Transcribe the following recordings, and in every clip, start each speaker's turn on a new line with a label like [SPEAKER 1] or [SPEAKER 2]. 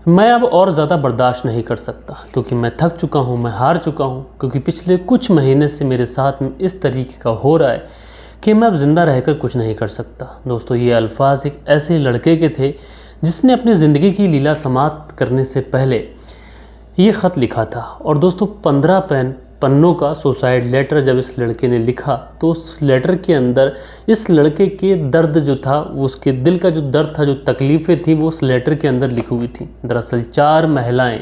[SPEAKER 1] मैं अब और ज़्यादा बर्दाश्त नहीं कर सकता क्योंकि मैं थक चुका हूँ, मैं हार चुका हूँ, क्योंकि पिछले कुछ महीने से मेरे साथ में इस तरीके का हो रहा है कि मैं अब ज़िंदा रहकर कुछ नहीं कर सकता। दोस्तों, ये अल्फाज एक ऐसे लड़के के थे जिसने अपनी ज़िंदगी की लीला समाप्त करने से पहले ये ख़त लिखा था। और दोस्तों, 15 पन्नों का सुसाइड लेटर जब इस लड़के ने लिखा तो उस लेटर के अंदर इस लड़के के दर्द जो था, वो उसके दिल का जो दर्द था, जो तकलीफ़ें थी, वो उस लेटर के अंदर लिखी हुई थी। दरअसल 4 महिलाएं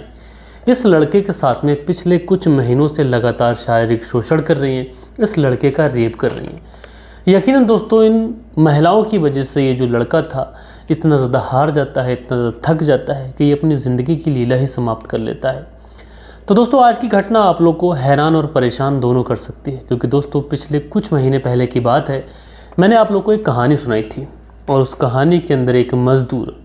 [SPEAKER 1] इस लड़के के साथ में पिछले कुछ महीनों से लगातार शारीरिक शोषण कर रही हैं, इस लड़के का रेप कर रही हैं। यकीनन दोस्तों, इन महिलाओं की वजह से ये जो लड़का था इतना ज़्यादा हार जाता है, इतना ज़्यादा थक जाता है कि ये अपनी ज़िंदगी की लीला ही समाप्त कर लेता है। तो दोस्तों, आज की घटना आप लोग को हैरान और परेशान दोनों कर सकती है, क्योंकि दोस्तों पिछले कुछ महीने पहले की बात है। मैंने आप लोग को एक कहानी सुनाई थी और उस कहानी के अंदर एक मज़दूर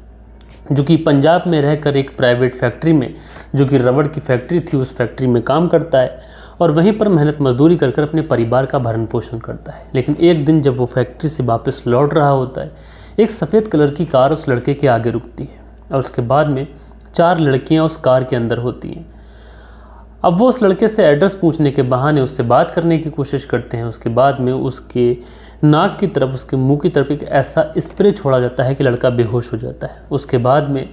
[SPEAKER 1] जो कि पंजाब में रहकर एक प्राइवेट फैक्ट्री में, जो कि रबड़ की फैक्ट्री थी, उस फैक्ट्री में काम करता है और वहीं पर मेहनत मजदूरी कर अपने परिवार का भरण पोषण करता है। लेकिन एक दिन जब वो फैक्ट्री से वापस लौट रहा होता है, एक सफ़ेद कलर की कार उस लड़के के आगे रुकती है और उसके बाद में 4 लड़कियां उस कार के अंदर होती हैं। अब वो उस लड़के से एड्रेस पूछने के बहाने उससे बात करने की कोशिश करते हैं। उसके बाद में उसके नाक की तरफ, उसके मुंह की तरफ एक ऐसा स्प्रे छोड़ा जाता है कि लड़का बेहोश हो जाता है। उसके बाद में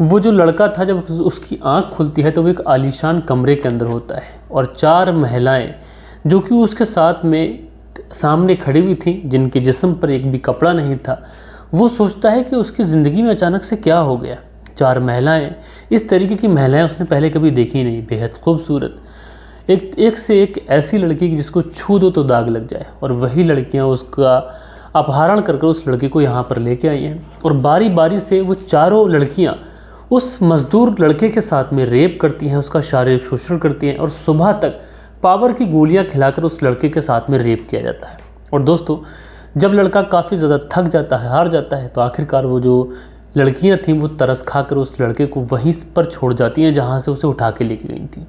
[SPEAKER 1] वो जो लड़का था, जब उसकी आंख खुलती है तो वो एक आलीशान कमरे के अंदर होता है और 4 महिलाएं जो कि उसके साथ में सामने खड़ी हुई थी, जिनके जिस्म पर एक भी कपड़ा नहीं था। वो सोचता है कि उसकी ज़िंदगी में अचानक से क्या हो गया। 4 महिलाएं, इस तरीके की महिलाएं उसने पहले कभी देखी नहीं, बेहद खूबसूरत, एक से एक ऐसी लड़की की जिसको छू दो तो दाग लग जाए। और वही लड़कियां उसका अपहरण कर उस लड़के को यहाँ पर लेके आई हैं और बारी बारी से वो चारों लड़कियाँ उस मज़दूर लड़के के साथ में रेप करती हैं, उसका शारीरिक शोषण करती हैं और सुबह तक पावर की गोलियां खिलाकर उस लड़के के साथ में रेप किया जाता है। और दोस्तों, जब लड़का काफ़ी ज़्यादा थक जाता है, हार जाता है, तो आखिरकार वो जो लड़कियां थीं वो तरस खाकर उस लड़के को वहीं पर छोड़ जाती हैं जहां से उसे उठा के लेके गई थी।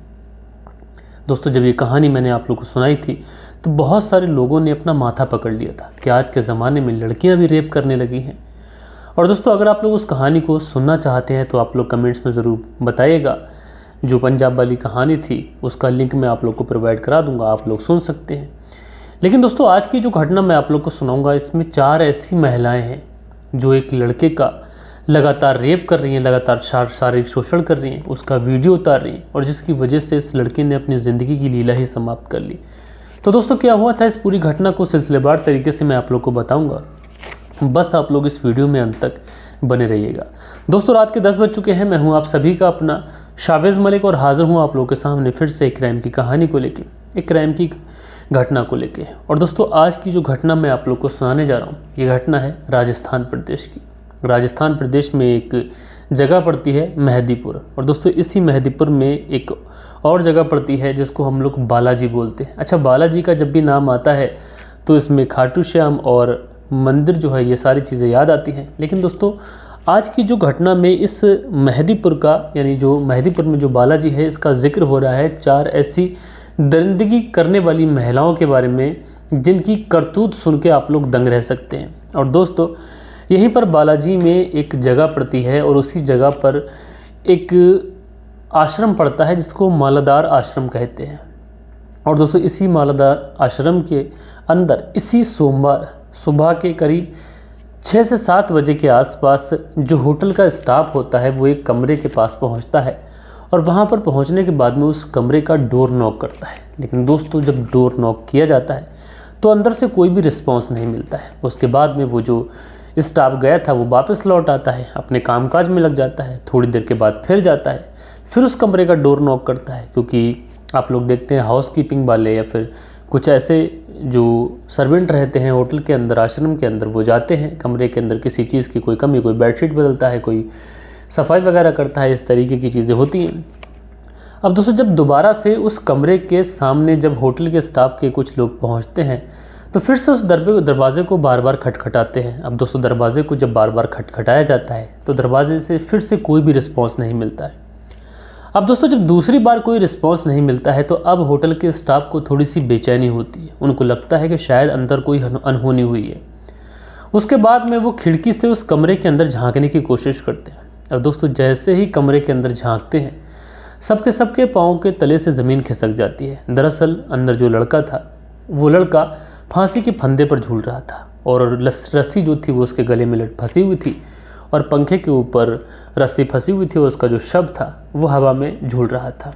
[SPEAKER 1] दोस्तों, जब ये कहानी मैंने आप लोगों को सुनाई थी तो बहुत सारे लोगों ने अपना माथा पकड़ लिया था कि आज के ज़माने में लड़कियाँ भी रेप करने लगी हैं। और दोस्तों, अगर आप लोग उस कहानी को सुनना चाहते हैं तो आप लोग कमेंट्स में ज़रूर बताइएगा। जो पंजाब वाली कहानी थी उसका लिंक मैं आप लोग को प्रोवाइड करा दूंगा, आप लोग सुन सकते हैं। लेकिन दोस्तों, आज की जो घटना मैं आप लोग को सुनाऊंगा, इसमें 4 ऐसी महिलाएं हैं जो एक लड़के का लगातार रेप कर रही हैं, लगातार शारीरिक शोषण कर रही हैं, उसका वीडियो उतार रही हैं और जिसकी वजह से इस लड़के ने अपनी ज़िंदगी की लीला ही समाप्त कर ली। तो दोस्तों, क्या हुआ था, इस पूरी घटना को सिलसिलेवार तरीके से मैं आप लोग को बताऊँगा। बस आप लोग इस वीडियो में अंत तक बने रहिएगा। दोस्तों, रात के 10 बज चुके हैं। मैं हूं आप सभी का अपना शावेज़ मलिक और हाज़िर हूं आप लोगों के सामने फिर से एक क्राइम की कहानी को लेके, एक क्राइम की घटना को लेके। और दोस्तों, आज की जो घटना मैं आप लोग को सुनाने जा रहा हूं, ये घटना है राजस्थान प्रदेश की। राजस्थान प्रदेश में एक जगह पड़ती है मेहदीपुर। और दोस्तों, इसी मेहदीपुर में एक और जगह पड़ती है जिसको हम लोग बालाजी बोलते हैं। अच्छा, बालाजी का जब भी नाम आता है तो इसमें खाटू श्याम और मंदिर जो है, ये सारी चीज़ें याद आती हैं। लेकिन दोस्तों, आज की जो घटना में इस मेहदीपुर का, यानी जो मेहदीपुर में जो बालाजी है, इसका जिक्र हो रहा है 4 ऐसी दरिंदगी करने वाली महिलाओं के बारे में जिनकी करतूत सुन के आप लोग दंग रह सकते हैं। और दोस्तों, यहीं पर बालाजी में एक जगह पड़ती है और उसी जगह पर एक आश्रम पड़ता है जिसको मालादार आश्रम कहते हैं। और दोस्तों, इसी मालादार आश्रम के अंदर इसी सोमवार सुबह के करीब 6 से 7 बजे के आसपास जो होटल का स्टाफ होता है वो एक कमरे के पास पहुंचता है और वहां पर पहुंचने के बाद में उस कमरे का डोर नॉक करता है। लेकिन दोस्तों, जब डोर नॉक किया जाता है तो अंदर से कोई भी रिस्पांस नहीं मिलता है। उसके बाद में वो जो स्टाफ गया था वो वापस लौट आता है, अपने कामकाज में लग जाता है। थोड़ी देर के बाद फिर जाता है, फिर उस कमरे का डोर नॉक करता है, क्योंकि आप लोग देखते हैं हाउसकीपिंग वाले या फिर कुछ ऐसे जो सर्वेंट रहते हैं होटल के अंदर, आश्रम के अंदर, वो जाते हैं कमरे के अंदर, किसी चीज़ की कोई कमी, कोई बेडशीट बदलता है, कोई सफाई वगैरह करता है, इस तरीके की चीज़ें होती हैं। अब दोस्तों, जब दोबारा से उस कमरे के सामने जब होटल के स्टाफ के कुछ लोग पहुंचते हैं तो फिर से उस दरवाजे को बार बार खटखटाते हैं। अब दोस्तों, दरवाजे को जब बार बार खटखटाया जाता है तो दरवाजे से फिर से कोई भी रिस्पॉन्स नहीं मिलता है। अब दोस्तों, जब दूसरी बार कोई रिस्पांस नहीं मिलता है तो अब होटल के स्टाफ को थोड़ी सी बेचैनी होती है। उनको लगता है कि शायद अंदर कोई अनहोनी हुई है। उसके बाद में वो खिड़की से उस कमरे के अंदर झांकने की कोशिश करते हैं। और दोस्तों जैसे ही कमरे के अंदर झांकते हैं, सबके सबके पाँव के तले से ज़मीन खिसक जाती है। दरअसल अंदर जो लड़का था, वो लड़का फांसी के फंदे पर झूल रहा था और रस्सी जो थी वो उसके गले में फंसी हुई थी और पंखे के ऊपर रस्सी फंसी हुई थी और उसका जो शव था वो हवा में झूल रहा था।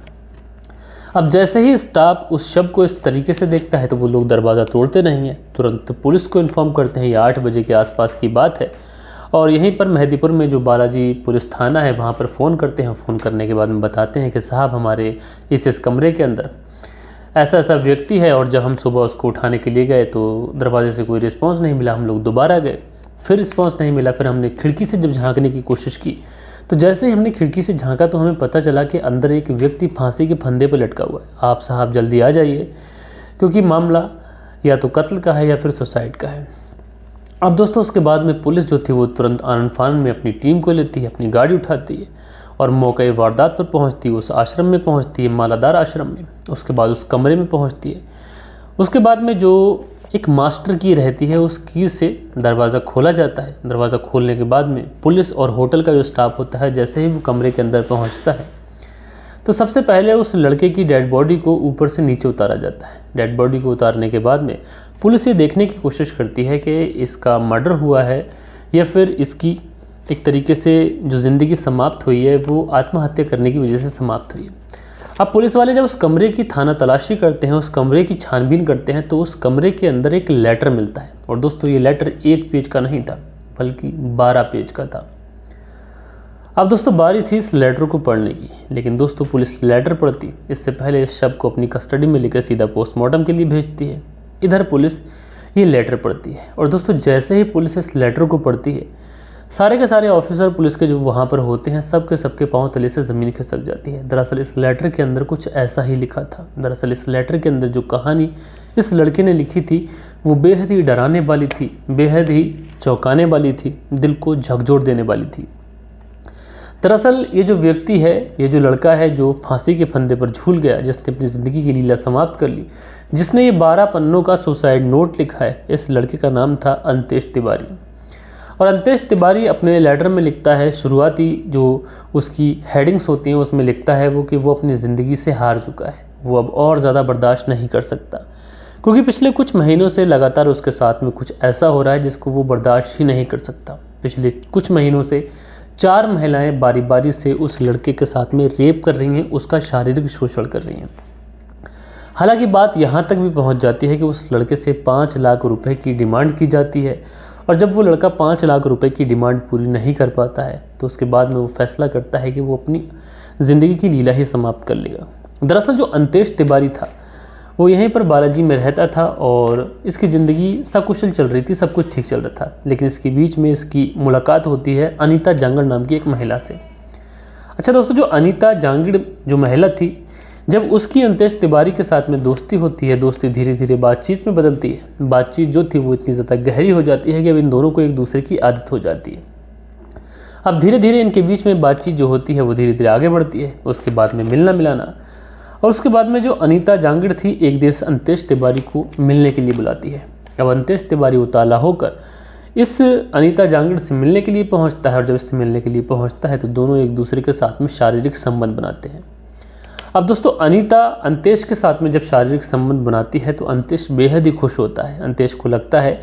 [SPEAKER 1] अब जैसे ही स्टाफ उस शव को इस तरीके से देखता है तो वो लोग दरवाज़ा तोड़ते नहीं हैं, तुरंत पुलिस को इन्फॉर्म करते हैं। ये 8 बजे के आसपास की बात है और यहीं पर मेहदीपुर में जो बालाजी पुलिस थाना है वहाँ पर फ़ोन करते हैं। फ़ोन करने के बाद में बताते हैं कि साहब हमारे इस कमरे के अंदर ऐसा ऐसा व्यक्ति है, और जब हम सुबह उसको उठाने के लिए गए तो दरवाजे से कोई रिस्पॉन्स नहीं मिला। हम लोग दोबारा गए, फिर रिस्पॉन्स नहीं मिला। फिर हमने खिड़की से जब झांकने की कोशिश की तो जैसे ही हमने खिड़की से झांका तो हमें पता चला कि अंदर एक व्यक्ति फांसी के फंदे पर लटका हुआ है। आप साहब जल्दी आ जाइए, क्योंकि मामला या तो कत्ल का है या फिर सुसाइड का है। अब दोस्तों उसके बाद में पुलिस जो थी वो तुरंत आनन फानन में अपनी टीम को लेती है, अपनी गाड़ी उठाती है और मौके वारदात पर पहुंचती है। उस आश्रम में पहुंचती है, मालादार आश्रम में। उसके बाद उस कमरे में पहुंचती है। उसके बाद में जो एक मास्टर की रहती है, उस की से दरवाज़ा खोला जाता है। दरवाज़ा खोलने के बाद में पुलिस और होटल का जो स्टाफ होता है, जैसे ही वो कमरे के अंदर पहुंचता है तो सबसे पहले उस लड़के की डेड बॉडी को ऊपर से नीचे उतारा जाता है। डेड बॉडी को उतारने के बाद में पुलिस ये देखने की कोशिश करती है कि इसका मर्डर हुआ है या फिर इसकी एक तरीके से जो ज़िंदगी समाप्त हुई है वो आत्महत्या करने की वजह से समाप्त हुई है। अब पुलिस वाले जब उस कमरे की थाना तलाशी करते हैं, उस कमरे की छानबीन करते हैं, तो उस कमरे के अंदर एक लेटर मिलता है। और दोस्तों ये लेटर 1 पेज का नहीं था बल्कि 12 पेज का था। अब दोस्तों बारी थी इस लेटर को पढ़ने की, लेकिन दोस्तों पुलिस लेटर पढ़ती इससे पहले इस शव को अपनी कस्टडी में लेकर सीधा पोस्टमार्टम के लिए भेजती है। इधर पुलिस ये लेटर पढ़ती है और दोस्तों जैसे ही पुलिस इस लेटर को पढ़ती है, सारे के सारे ऑफिसर पुलिस के जो वहाँ पर होते हैं सबके पांव तले से ज़मीन खिसक जाती है। दरअसल इस लेटर के अंदर कुछ ऐसा ही लिखा था। दरअसल इस लेटर के अंदर जो कहानी इस लड़के ने लिखी थी वो बेहद ही डराने वाली थी, बेहद ही चौंकाने वाली थी, दिल को झकझोर देने वाली थी। दरअसल ये जो व्यक्ति है, ये जो लड़का है जो फांसी के फंदे पर झूल गया, जिसने अपनी ज़िंदगी की लीला समाप्त कर ली, जिसने ये 12 पन्नों का सुसाइड नोट लिखा है, इस लड़के का नाम था अंतेश तिवारी। और अंतेश तिवारी अपने लेटर में लिखता है, शुरुआती जो उसकी हेडिंग्स होती हैं उसमें लिखता है वो कि वो अपनी ज़िंदगी से हार चुका है, वो अब और ज़्यादा बर्दाश्त नहीं कर सकता, क्योंकि पिछले कुछ महीनों से लगातार उसके साथ में कुछ ऐसा हो रहा है जिसको वो बर्दाश्त ही नहीं कर सकता। पिछले कुछ महीनों से 4 महिलाएं बारी बारी से उस लड़के के साथ में रेप कर रही हैं, उसका शारीरिक शोषण कर रही हैं। हालांकि बात यहाँ तक भी पहुँच जाती है कि उस लड़के से 5 लाख रुपए की डिमांड की जाती है, और जब वो लड़का 5 लाख रुपए की डिमांड पूरी नहीं कर पाता है तो उसके बाद में वो फैसला करता है कि वो अपनी ज़िंदगी की लीला ही समाप्त कर लेगा। दरअसल जो अंतेश तिवारी था वो यहीं पर बालाजी में रहता था और इसकी ज़िंदगी सकुशल चल रही थी, सब कुछ ठीक चल रहा था। लेकिन इसके बीच में इसकी मुलाकात होती है अनीता जांगड़ नाम की एक महिला से। अच्छा दोस्तों, जो अनीता जांगड़ जो महिला थी, जब उसकी अंतेश तिवारी के साथ में दोस्ती होती है, दोस्ती धीरे धीरे बातचीत में बदलती है। बातचीत जो थी वो इतनी ज़्यादा गहरी हो जाती है कि अब इन दोनों को एक दूसरे की आदत हो जाती है। अब धीरे धीरे इनके बीच में बातचीत जो होती है वो धीरे धीरे आगे बढ़ती है। उसके बाद में मिलना मिलाना, और उसके बाद में जो अनीता जांगड़ थी एक दिन अंतेश तिवारी को मिलने के लिए बुलाती है। अब अंतेश तिवारी उताला होकर इस अनीता जांगड़ से मिलने के लिए पहुँचता है, और जब इससे मिलने के लिए पहुँचता है तो दोनों एक दूसरे के साथ में शारीरिक संबंध बनाते हैं। अब दोस्तों अंनीता अंतेश के साथ में जब शारीरिक संबंध बनाती है तो अंतेश बेहद ही खुश होता है। अंतेश को लगता है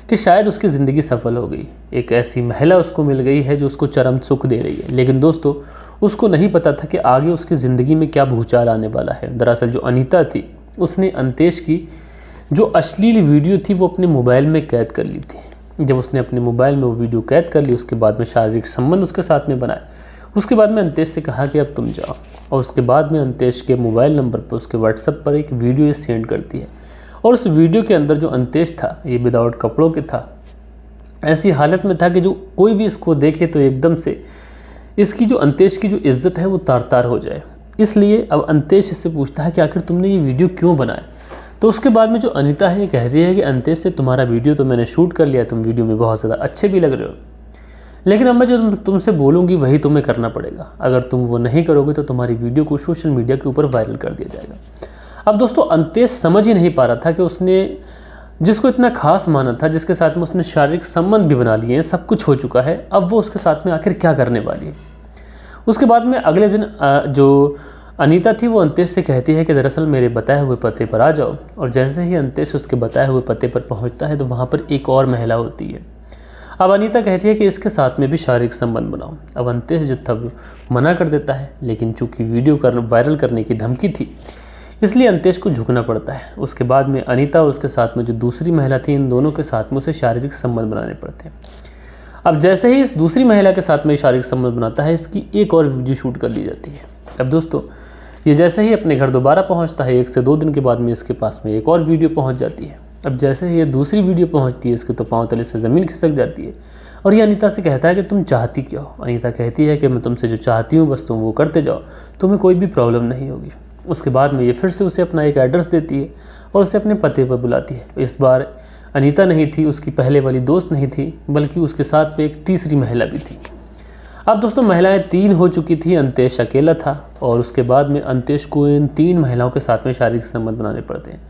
[SPEAKER 1] कि शायद उसकी ज़िंदगी सफल हो गई, एक ऐसी महिला उसको मिल गई है जो उसको चरम सुख दे रही है। लेकिन दोस्तों उसको नहीं पता था कि आगे उसकी ज़िंदगी में क्या भूचाल आने वाला है। दरअसल जो अनीता थी उसने अंतेश की जो अश्लील वीडियो थी वो अपने मोबाइल में कैद कर ली थी। जब उसने अपने मोबाइल में वो वीडियो कैद कर ली, उसके बाद में शारीरिक संबंध उसके साथ में बनाए। उसके बाद में अंतेश से कहा कि अब तुम जाओ, और उसके बाद में अंतेश के मोबाइल नंबर पर उसके व्हाट्सएप पर एक वीडियो सेंड करती है। और उस वीडियो के अंदर जो अंतेश था ये विदाउट कपड़ों के था, ऐसी हालत में था कि जो कोई भी इसको देखे तो एकदम से इसकी जो अंतेश की जो इज्जत है वो तार तार हो जाए। इसलिए अब अंतेश इससे पूछता है कि आखिर तुमने ये वीडियो क्यों बनाया। तो उसके बाद में जो अनीता है ये कहती है कि अंतेश से तुम्हारा वीडियो तो मैंने शूट कर लिया, तुम वीडियो में बहुत ज़्यादा अच्छे भी लग रहे हो, लेकिन अब मैं जो तुमसे बोलूँगी वही तुम्हें करना पड़ेगा। अगर तुम वो नहीं करोगे तो तुम्हारी वीडियो को सोशल मीडिया के ऊपर वायरल कर दिया जाएगा। अब दोस्तों अंतेश समझ ही नहीं पा रहा था कि उसने जिसको इतना खास माना था, जिसके साथ में उसने शारीरिक संबंध भी बना लिए हैं, सब कुछ हो चुका है, अब वो उसके साथ में आखिर क्या करने वाली है। उसके बाद में अगले दिन जो अनीता थी वो अंतेश से कहती है कि दरअसल मेरे बताए हुए पते पर आ जाओ। और जैसे ही अंतेश उसके बताए हुए पते पर पहुंचता है तो वहाँ पर एक और महिला होती है। अब अनीता कहती है कि इसके साथ में भी शारीरिक संबंध बनाओ। अब अंतेश जो तब मना कर देता है, लेकिन चूंकि वीडियो वायरल करने की धमकी थी इसलिए अंतेश को झुकना पड़ता है। उसके बाद में अनीता और उसके साथ में जो दूसरी महिला थी, इन दोनों के साथ में उसे शारीरिक संबंध बनाने पड़ते हैं। अब जैसे ही इस दूसरी महिला के साथ में शारीरिक संबंध बनाता है, इसकी एक और वीडियो शूट कर ली जाती है। अब दोस्तों ये जैसे ही अपने घर दोबारा पहुंचता है, 1 से 2 दिन के बाद में इसके पास में एक और वीडियो पहुंच जाती है। अब जैसे ही ये दूसरी वीडियो पहुंचती है, इसके तो पांव तले से ज़मीन खिसक जाती है और ये अनीता से कहता है कि तुम चाहती क्या हो। अनीता कहती है कि मैं तुमसे जो चाहती हूँ बस तुम वो करते जाओ, तुम्हें कोई भी प्रॉब्लम नहीं होगी। उसके बाद में ये फिर से उसे अपना एक एड्रेस देती है और उसे अपने पते पर बुलाती है। इस बार अनीता नहीं थी, उसकी पहले वाली दोस्त नहीं थी, बल्कि उसके साथ में एक तीसरी महिला भी थी। अब दोस्तों महिलाएं 3 हो चुकी थी, अंतेश अकेला था और उसके बाद में अंतेश को इन 3 महिलाओं के साथ में शारीरिक संबंध बनाने पड़ते हैं।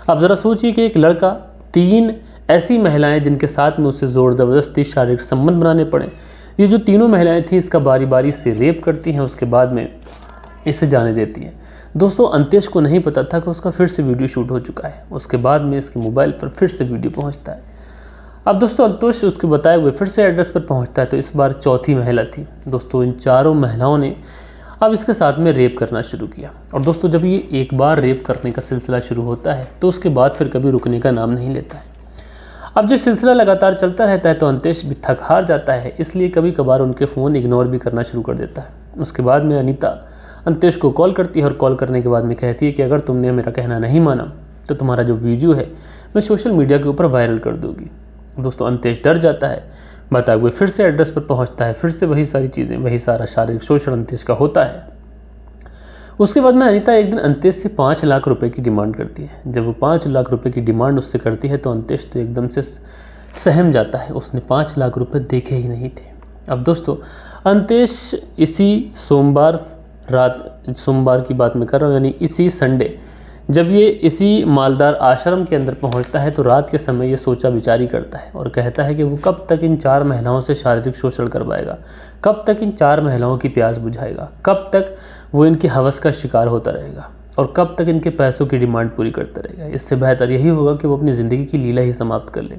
[SPEAKER 1] अब ज़रा सोचिए कि एक लड़का 3 ऐसी महिलाएं जिनके साथ में उसे ज़ोर ज़बरदस्ती शारीरिक संबंध बनाने पड़े। ये जो तीनों महिलाएं थी इसका बारी बारी से रेप करती हैं, उसके बाद में इसे जाने देती हैं। दोस्तों अंतेश को नहीं पता था कि उसका फिर से वीडियो शूट हो चुका है। उसके बाद में इसके मोबाइल पर फिर से वीडियो पहुंचता है। अब दोस्तों अंतेश उसके बताए हुए फिर से एड्रेस पर पहुंचता है तो इस बार चौथी महिला थी। दोस्तों इन चारों महिलाओं ने अब इसके साथ में रेप करना शुरू किया। और दोस्तों जब ये एक बार रेप करने का सिलसिला शुरू होता है तो उसके बाद फिर कभी रुकने का नाम नहीं लेता है। अब जो सिलसिला लगातार चलता रहता है तो अंतेश भी थक हार जाता है, इसलिए कभी कभार उनके फ़ोन इग्नोर भी करना शुरू कर देता है। उसके बाद में अनीता अंतेश को कॉल करती है और कॉल करने के बाद में कहती है कि अगर तुमने मेरा कहना नहीं माना तो तुम्हारा जो वीडियो है मैं सोशल मीडिया के ऊपर वायरल कर दूँगी। दोस्तों अंतेश डर जाता है, बताए हुए फिर से एड्रेस पर पहुंचता है, फिर से वही सारी चीज़ें, वही सारा शारीरिक शोषण अंतेश का होता है। उसके बाद में अनीता एक दिन अंतेश से 5 लाख रुपए की डिमांड करती है। जब वो 5 लाख रुपए की डिमांड उससे करती है तो अंतेश तो एकदम से सहम जाता है, उसने 5 लाख रुपए देखे ही नहीं थे। अब दोस्तों अंतेश इसी सोमवार की बात मैं कर रहा हूँ, यानी इसी संडे जब ये इसी मालदार आश्रम के अंदर पहुंचता है तो रात के समय ये सोचा विचारी करता है और कहता है कि वो कब तक इन 4 महिलाओं से शारीरिक शोषण करवाएगा, कब तक इन 4 महिलाओं की प्यास बुझाएगा, कब तक वो इनकी हवस का शिकार होता रहेगा और कब तक इनके पैसों की डिमांड पूरी करता रहेगा। इससे बेहतर यही होगा कि वो अपनी ज़िंदगी की लीला ही समाप्त कर ले।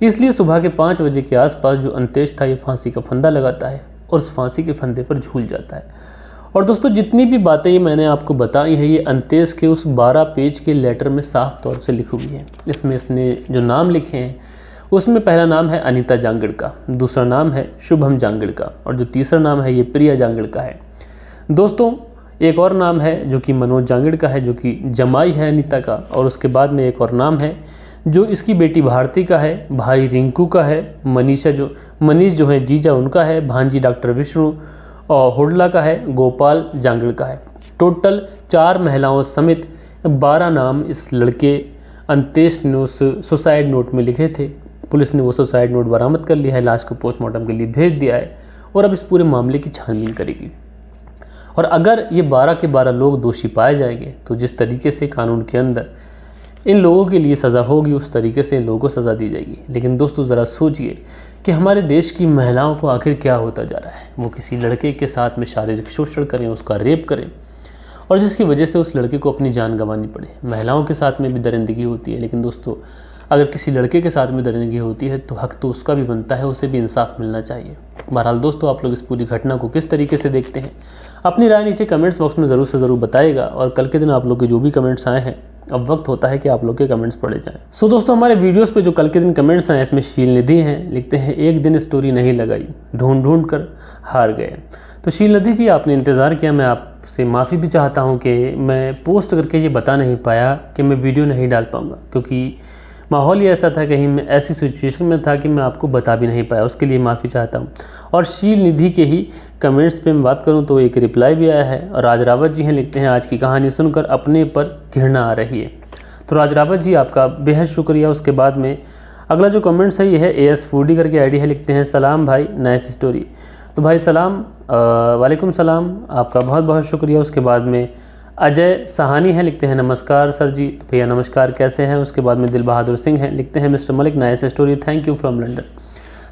[SPEAKER 1] इसलिए सुबह के 5 बजे के आसपास जो अंतेश था ये फांसी का फंदा लगाता है और उस फांसी के फंदे पर झूल जाता है। और दोस्तों जितनी भी बातें ये मैंने आपको बताई हैं ये अंतेश के उस 12 पेज के लेटर में साफ तौर से लिखी हुई है। इसमें इसने जो नाम लिखे हैं उसमें पहला नाम है अनीता जांगड़ का, दूसरा नाम है शुभम जांगड़ का और जो तीसरा नाम है ये प्रिया जांगड़ का है। दोस्तों एक और नाम है जो कि मनोज जांगड़ का है, जो कि जमाई है अनीता का। और उसके बाद में एक और नाम है जो इसकी बेटी भारती का है, भाई रिंकू का है, मनीष जो है जीजा उनका है, भांजी डॉक्टर विष्णु और हुडला का है, गोपाल जांगड़ का है। टोटल 4 महिलाओं समेत 12 नाम इस लड़के अंतेश ने उस सुसाइड नोट में लिखे थे। पुलिस ने वो सुसाइड नोट बरामद कर लिया है, लाश को पोस्टमार्टम के लिए भेज दिया है और अब इस पूरे मामले की छानबीन करेगी। और अगर ये 12 के 12 लोग दोषी पाए जाएंगे तो जिस तरीके से कानून के अंदर इन लोगों के लिए सज़ा होगी उस तरीके से इन लोगों को सज़ा दी जाएगी। लेकिन दोस्तों ज़रा सोचिए कि हमारे देश की महिलाओं को आखिर क्या होता जा रहा है। वो किसी लड़के के साथ में शारीरिक शोषण करें, उसका रेप करें और जिसकी वजह से उस लड़के को अपनी जान गंवानी पड़े। महिलाओं के साथ में भी दरिंदगी होती है, लेकिन दोस्तों अगर किसी लड़के के साथ में दरिंदगी होती है तो हक तो उसका भी बनता है, उसे भी इंसाफ मिलना चाहिए। बहरहाल दोस्तों आप लोग इस पूरी घटना को किस तरीके से देखते हैं, अपनी राय नीचे कमेंट्स बॉक्स में ज़रूर से ज़रूर बताइएगा। और कल के दिन आप लोग के जो भी कमेंट्स आए हैं अब वक्त होता है कि आप लोग के कमेंट्स पढ़े जाएं। सो दोस्तों हमारे वीडियोस पे जो कल के दिन कमेंट्स आए इसमें शील निधि हैं, लिखते हैं एक दिन स्टोरी नहीं लगाई, ढूंढ ढूंढ कर हार गए। तो शील निधि जी आपने इंतज़ार किया, मैं आपसे माफ़ी भी चाहता हूँ कि मैं पोस्ट करके ये बता नहीं पाया कि मैं वीडियो नहीं डाल पाऊँगा, क्योंकि माहौल ही ऐसा था, कहीं मैं ऐसी सिचुएशन में था कि मैं आपको बता भी नहीं पाया, उसके लिए माफ़ी चाहता हूँ। और शील निधि के ही कमेंट्स पे मैं बात करूँ तो एक रिप्लाई भी आया है और राज रावत जी हैं, लिखते हैं आज की कहानी सुनकर अपने पर घृणा आ रही है। तो राज रावत जी आपका बेहद शुक्रिया। उसके बाद में अगला जो कमेंट्स है ये है AS फूडी करके आईडी है, लिखते हैं सलाम भाई नाइस स्टोरी। तो भाई सलाम, वालेकुम सलाम, आपका बहुत बहुत शुक्रिया। उसके बाद में अजय सहानी है, लिखते हैं नमस्कार सर जी। तो भैया नमस्कार, कैसे हैं। उसके बाद में दिल बहादुर सिंह हैं, लिखते हैं mister Malik nice story, thank you from London.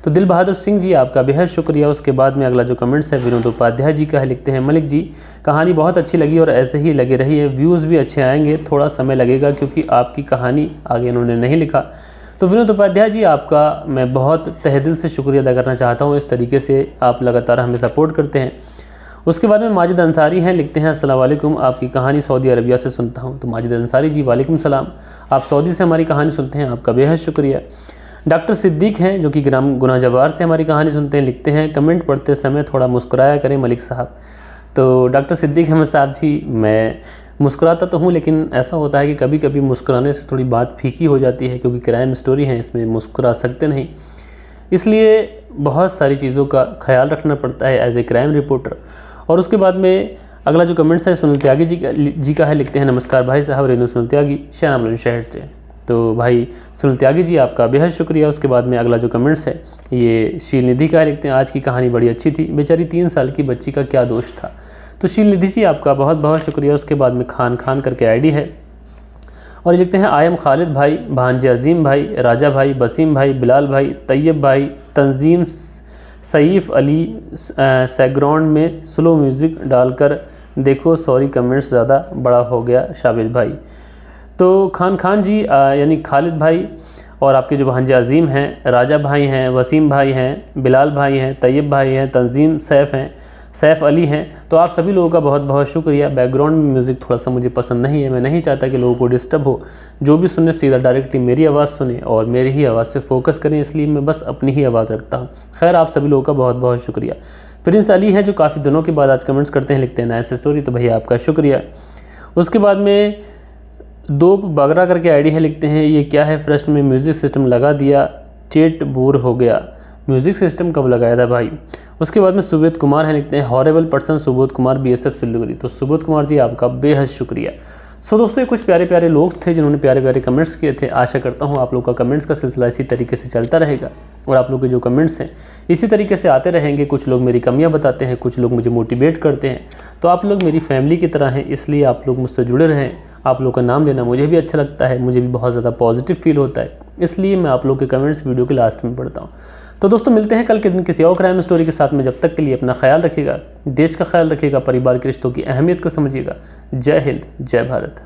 [SPEAKER 1] तो दिल बहादुर सिंह जी आपका बेहद शुक्रिया। उसके बाद में अगला जो कमेंट्स है विनोद उपाध्याय जी का है, लिखते हैं मलिक जी कहानी बहुत अच्छी लगी और ऐसे ही लगी रही है, व्यूज़ भी अच्छे आएंगे, थोड़ा समय लगेगा क्योंकि आपकी कहानी आगे इन्होंने नहीं लिखा। तो विनोद उपाध्याय जी आपका मैं बहुत तहे दिल से शुक्रिया अदा करना चाहता हूँ, इस तरीके से आप लगातार हमें सपोर्ट करते हैं। उसके बाद में माजिद अंसारी हैं, लिखते हैं अस्सलाम वालेकुम, आपकी कहानी सऊदी अरबिया से सुनता हूं। तो माजिद अंसारी जी वालेकुम सलाम, आप सऊदी से हमारी कहानी सुनते हैं, आपका बेहद शुक्रिया। डॉक्टर सिद्दीक हैं जो कि ग्राम गुना जबार से हमारी कहानी सुनते हैं, लिखते हैं कमेंट पढ़ते समय थोड़ा मुस्कुराया करें मलिक साहब। तो डॉक्टर सिद्दीक अहमद साहब जी, मैं मुस्कुराता तो हूँ लेकिन ऐसा होता है कि कभी कभी मुस्कुराने से थोड़ी बात फीकी हो जाती है, क्योंकि क्राइम स्टोरी है, इसमें मुस्कुरा सकते नहीं, इसलिए बहुत सारी चीज़ों का ख्याल रखना पड़ता है एज ए क्राइम रिपोर्टर। और उसके बाद में अगला जो कमेंट्स है सुनील त्यागी जी का है, लिखते हैं नमस्कार भाई साहब, रेनू सुनील त्यागी शाहनाम शहर से। तो भाई सुनील त्यागी जी आपका बेहद शुक्रिया। उसके बाद में अगला जो कमेंट्स है ये शील निधि का है, लिखते हैं आज की कहानी बड़ी अच्छी थी, बेचारी 3 साल की बच्ची का क्या दोष था। तो शील निधि जी आपका बहुत बहुत शुक्रिया। उसके बाद में खान करके आईडी है और लिखते हैं आयम खालिद भाई, भांजे अजीम भाई, राजा भाई, बसीम भाई, बिलाल भाई, तैयब भाई, तंजीम सईफ़ अली बैकग्राउंड में स्लो म्यूज़िक डालकर देखो, सॉरी कमेंट्स ज़्यादा बड़ा हो गया शाबिज भाई। तो खान जी यानी खालिद भाई और आपके जो भांजे अजीम हैं, राजा भाई हैं, वसीम भाई हैं, बिलाल भाई हैं, तैयब भाई हैं, तंजीम सैफ़ अली हैं, तो आप सभी लोगों का बहुत बहुत शुक्रिया। बैकग्राउंड में म्यूज़िक थोड़ा सा मुझे पसंद नहीं है, मैं नहीं चाहता कि लोगों को डिस्टर्ब हो, जो भी सुने सीधा डायरेक्टली मेरी आवाज़ सुने और मेरी ही आवाज़ से फोकस करें, इसलिए मैं बस अपनी ही आवाज़ रखता हूँ। खैर आप सभी लोगों का बहुत बहुत शुक्रिया। प्रिंस अली है जो काफ़ी दिनों के बाद आज कमेंट्स करते हैं, लिखते हैं नाइस स्टोरी, तो भैया आपका शुक्रिया। उसके बाद में 2 बगरा करके आईडी है, लिखते हैं ये क्या है, फर्स्ट में म्यूज़िक सिस्टम लगा दिया, चेट बोर हो गया, म्यूज़िक सिस्टम कब लगाया था भाई। उसके बाद में सुबोध कुमार है, लिखते हैं horrible person Subodh Kumar BSF Siliguri. तो सुबोध कुमार जी आपका बेहद शुक्रिया। सो दोस्तों ये कुछ प्यारे प्यारे लोग थे जिन्होंने प्यारे प्यारे कमेंट्स किए थे। आशा करता हूँ आप लोग का कमेंट्स का सिलसिला इसी तरीके से चलता रहेगा और आप लोग के जो कमेंट्स हैं इसी तरीके से आते रहेंगे। कुछ लोग मेरी कमियाँ बताते हैं, कुछ लोग मुझे मोटिवेट करते हैं, तो आप लोग मेरी फैमिली की तरह हैं, इसलिए आप लोग मुझसे जुड़े रहें। आप लोग का नाम लेना मुझे भी अच्छा लगता है, मुझे भी बहुत ज़्यादा पॉजिटिव फील होता है, इसलिए मैं आप लोग के कमेंट्स वीडियो के लास्ट में पढ़ता हूँ। तो दोस्तों मिलते हैं कल के दिन किसी और क्राइम स्टोरी के साथ में। जब तक के लिए अपना ख्याल रखिएगा, देश का ख्याल रखिएगा, परिवार के रिश्तों की अहमियत को समझिएगा। जय हिंद, जय भारत।